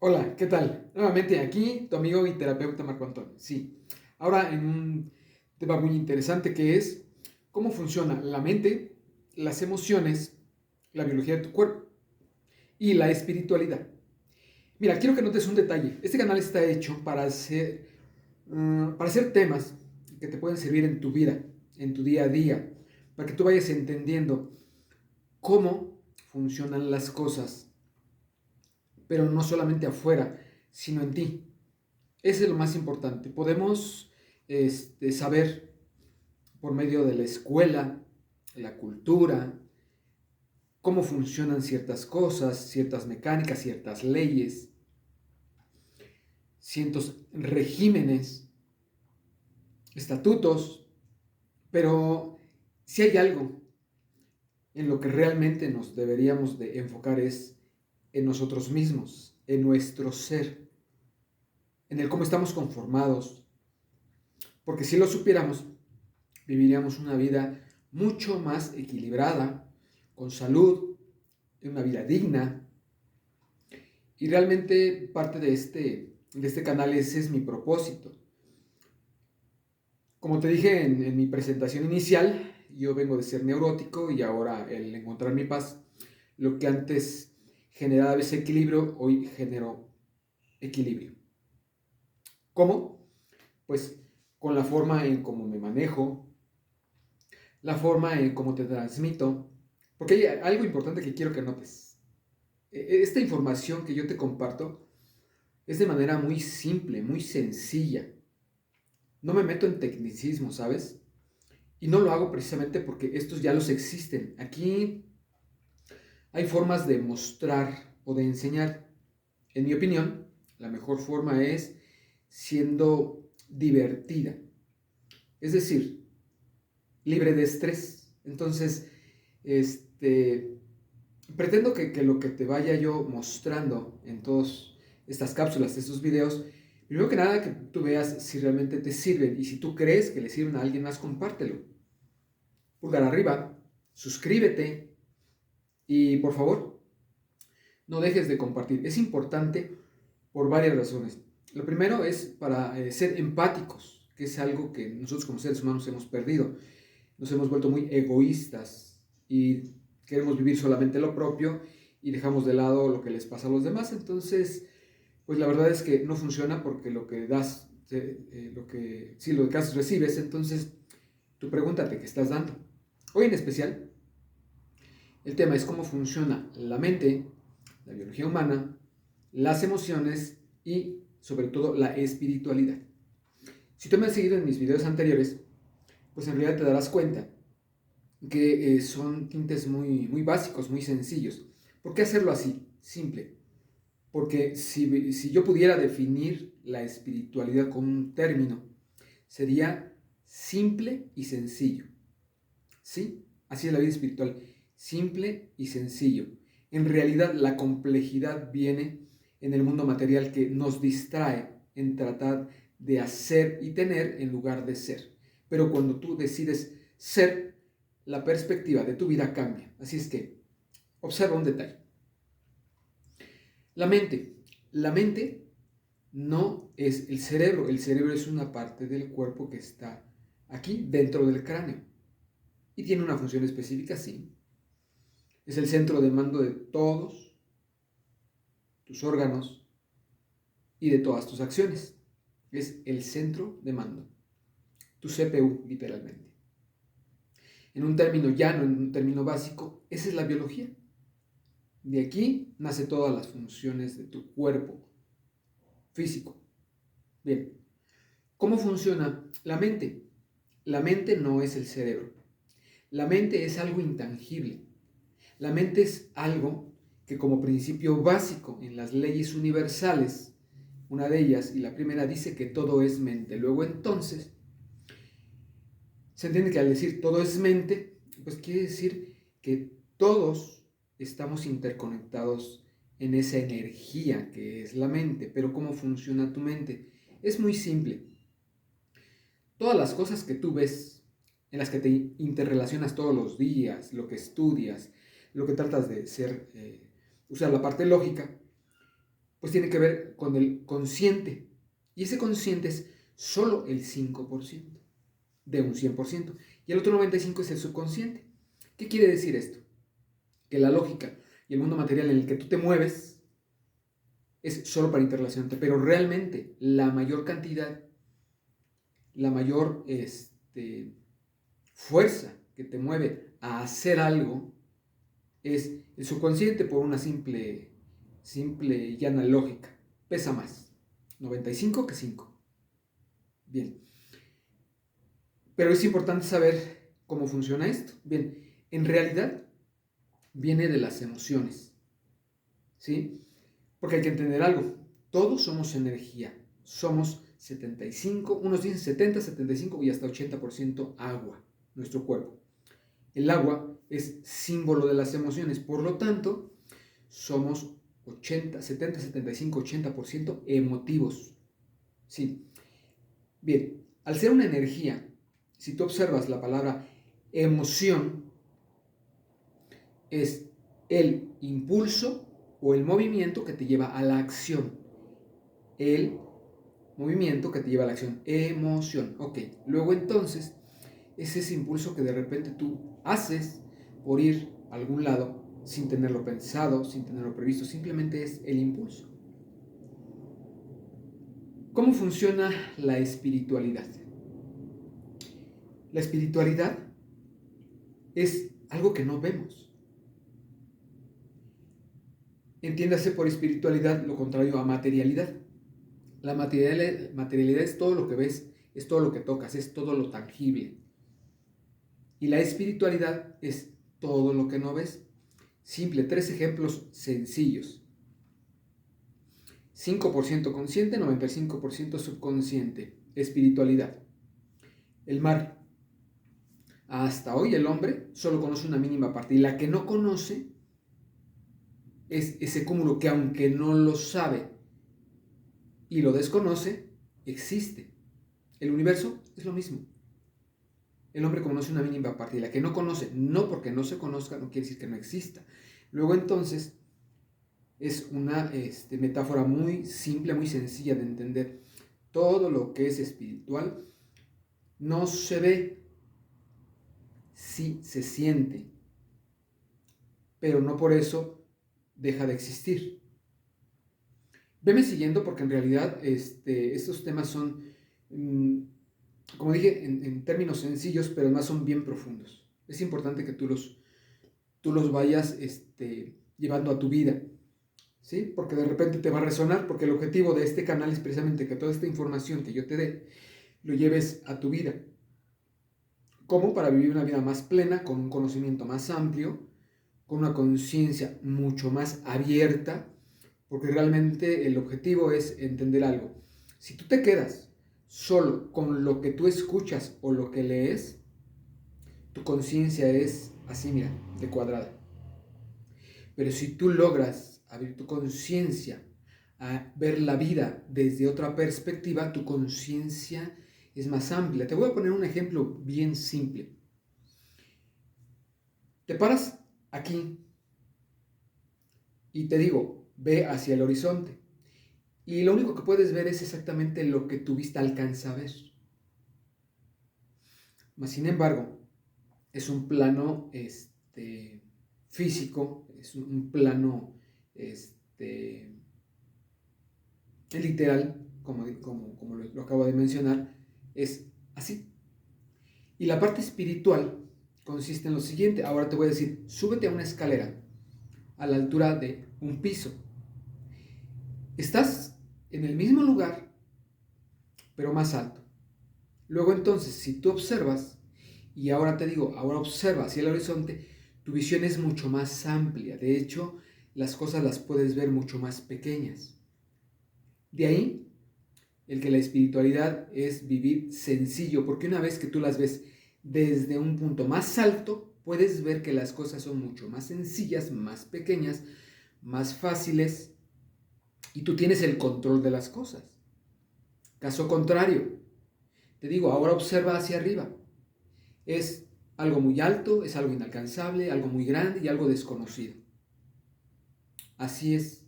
Hola, ¿qué tal? Nuevamente aquí tu amigo y terapeuta Marco Antonio. Sí, ahora en un tema muy interesante que es cómo funciona la mente, las emociones, la biología de tu cuerpo y la espiritualidad. Mira, quiero que notes un detalle. Este canal está hecho para hacer temas que te pueden servir en tu vida, en tu día a día, para que tú vayas entendiendo cómo funcionan las cosas, pero no solamente afuera, sino en ti. Ese es lo más importante. Podemos saber por medio de la escuela, la cultura, cómo funcionan ciertas cosas, ciertas mecánicas, ciertas leyes, ciertos regímenes, estatutos, pero si hay algo en lo que realmente nos deberíamos de enfocar es en nosotros mismos, en nuestro ser, en el cómo estamos conformados, porque si lo supiéramos, viviríamos una vida mucho más equilibrada, con salud, una vida digna. Y realmente parte de este canal ese es mi propósito. Como te dije en mi presentación inicial, yo vengo de ser neurótico y ahora el encontrar mi paz, lo que antes generaba desequilibrio, hoy genero equilibrio. ¿Cómo? Pues con la forma en cómo me manejo, la forma en cómo te transmito, porque hay algo importante que quiero que notes. Esta información que yo te comparto es de manera muy simple, muy sencilla. No me meto en tecnicismo, ¿sabes? Y no lo hago precisamente porque estos ya los existen. Aquí hay formas de mostrar o de enseñar. En mi opinión, la mejor forma es siendo divertida. Es decir, libre de estrés. Entonces, este, pretendo que lo que te vaya yo mostrando en todas estas cápsulas, estos videos, primero que nada que tú veas si realmente te sirven y si tú crees que le sirven a alguien más, compártelo. Pulgar arriba, suscríbete y por favor, no dejes de compartir. Es importante por varias razones. Lo primero es para ser empáticos, que es algo que nosotros como seres humanos hemos perdido. Nos hemos vuelto muy egoístas y queremos vivir solamente lo propio y dejamos de lado lo que les pasa a los demás. Entonces, pues la verdad es que no funciona porque lo que das, lo que das recibes. Entonces, tú pregúntate qué estás dando. Hoy en especial, el tema es cómo funciona la mente, la biología humana, las emociones y sobre todo la espiritualidad. Si tú me has seguido en mis videos anteriores, pues en realidad te darás cuenta que son tintes muy, muy básicos, muy sencillos. ¿Por qué hacerlo así? Simple. Porque si yo pudiera definir la espiritualidad con un término, sería simple y sencillo. ¿Sí? Así es la vida espiritual. Simple y sencillo. En realidad la complejidad viene en el mundo material que nos distrae en tratar de hacer y tener en lugar de ser. Pero cuando tú decides ser, la perspectiva de tu vida cambia. Así es que observa un detalle. La mente. La mente no es el cerebro. El cerebro es una parte del cuerpo que está aquí dentro del cráneo. Y tiene una función específica, sí. Es el centro de mando de todos tus órganos y de todas tus acciones. Es el centro de mando. Tu CPU, literalmente. En un término llano, en un término básico, esa es la biología. De aquí nace todas las funciones de tu cuerpo físico. Bien, ¿cómo funciona la mente? La mente no es el cerebro. La mente es algo intangible. La mente es algo que como principio básico en las leyes universales, una de ellas y la primera dice que todo es mente. Luego entonces se entiende que al decir todo es mente, pues quiere decir que todos estamos interconectados en esa energía que es la mente. Pero ¿cómo funciona tu mente? Es muy simple. Todas las cosas que tú ves, en las que te interrelacionas todos los días, lo que estudias, lo que tratas de ser, usar la parte lógica, pues tiene que ver con el consciente. Y ese consciente es solo el 5% de un 100%. Y el otro 95% es el subconsciente. ¿Qué quiere decir esto? Que la lógica y el mundo material en el que tú te mueves es solo para interrelacionarte, pero realmente la mayor cantidad, la mayor fuerza que te mueve a hacer algo es el subconsciente por una simple y llana lógica. Pesa más 95 que 5. Bien. Pero es importante saber cómo funciona esto. Bien, en realidad viene de las emociones. ¿Sí? Porque hay que entender algo. Todos somos energía. Somos 75, unos dicen 70, 75 y hasta 80% agua, nuestro cuerpo. El agua es símbolo de las emociones, por lo tanto, somos 80, 70, 75, 80% emotivos. Sí. Bien, al ser una energía, si tú observas la palabra emoción, es el impulso o el movimiento que te lleva a la acción. El movimiento que te lleva a la acción. Emoción. Ok. Luego entonces, es ese impulso que de repente tú haces por ir a algún lado sin tenerlo pensado, sin tenerlo previsto. Simplemente es el impulso. ¿Cómo funciona la espiritualidad? La espiritualidad es algo que no vemos. Entiéndase por espiritualidad lo contrario a materialidad. La materialidad es todo lo que ves, es todo lo que tocas, es todo lo tangible. Y la espiritualidad es todo lo que no ves. Simple, 3 ejemplos sencillos. 5% consciente, 95% subconsciente. Espiritualidad. El mar. Hasta hoy el hombre solo conoce una mínima parte y la que no conoce es ese cúmulo que aunque no lo sabe y lo desconoce, existe. El universo es lo mismo. El hombre conoce una mínima parte y la que no conoce, no porque no se conozca, no quiere decir que no exista. Luego entonces es una metáfora muy simple, muy sencilla de entender. Todo lo que es espiritual no se ve, sí se siente, pero no por eso deja de existir. Veme siguiendo porque en realidad estos temas son, como dije, en términos sencillos, pero más son bien profundos. Es importante que tú los vayas llevando a tu vida, ¿sí? Porque de repente te va a resonar, porque el objetivo de este canal es precisamente que toda esta información que yo te dé, lo lleves a tu vida. ¿Cómo? Para vivir una vida más plena, con un conocimiento más amplio, con una conciencia mucho más abierta, porque realmente el objetivo es entender algo. Si tú te quedas solo con lo que tú escuchas o lo que lees, tu conciencia es así, mira, de cuadrada. Pero si tú logras abrir tu conciencia a ver la vida desde otra perspectiva, tu conciencia es más amplia. Te voy a poner un ejemplo bien simple. Te paras aquí y te digo, ve hacia el horizonte. Y lo único que puedes ver es exactamente lo que tu vista alcanza a ver. Mas, sin embargo, es un plano físico, es un plano literal, como lo acabo de mencionar, es así. Y la parte espiritual consiste en lo siguiente. Ahora te voy a decir, súbete a una escalera a la altura de un piso. Estás en el mismo lugar, pero más alto. Luego entonces, si tú observas, y ahora te digo, ahora observa hacia el horizonte, tu visión es mucho más amplia. De hecho, las cosas las puedes ver mucho más pequeñas. De ahí el que la espiritualidad es vivir sencillo, porque una vez que tú las ves desde un punto más alto, puedes ver que las cosas son mucho más sencillas, más pequeñas, más fáciles, y tú tienes el control de las cosas. Caso contrario, te digo, ahora observa hacia arriba. Es algo muy alto, es algo inalcanzable, algo muy grande y algo desconocido. Así es.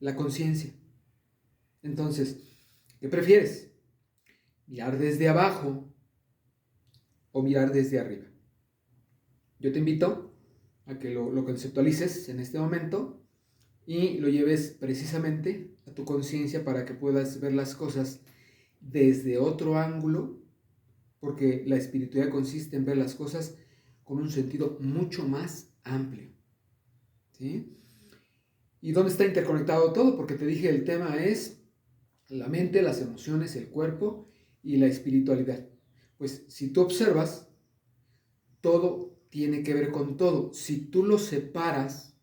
la conciencia. Entonces, ¿qué prefieres? ¿Mirar desde abajo o mirar desde arriba? Yo te invito a que lo conceptualices en este momento y lo lleves precisamente a tu conciencia para que puedas ver las cosas desde otro ángulo, porque la espiritualidad consiste en ver las cosas con un sentido mucho más amplio. ¿Sí? ¿Y dónde está interconectado todo? Porque te dije, el tema es la mente, las emociones, el cuerpo y la espiritualidad. Pues si tú observas, todo tiene que ver con todo. Si tú lo separas,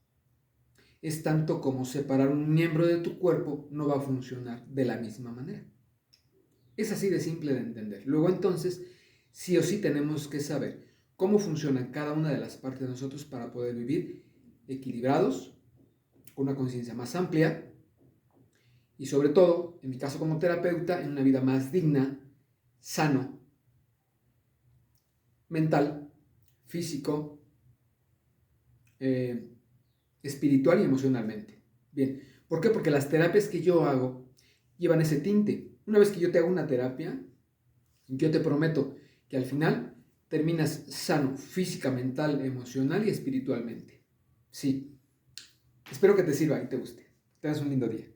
es tanto como separar un miembro de tu cuerpo, no va a funcionar de la misma manera. Es así de simple de entender. Luego entonces, sí o sí tenemos que saber cómo funciona cada una de las partes de nosotros para poder vivir equilibrados, con una conciencia más amplia y sobre todo, en mi caso como terapeuta, en una vida más digna, sano, mental, físico, espiritual y emocionalmente. Bien, ¿por qué? Porque las terapias que yo hago llevan ese tinte. Una vez que yo te hago una terapia, yo te prometo que al final terminas sano física, mental, emocional y espiritualmente. Sí, espero que te sirva y te guste. Tengas un lindo día.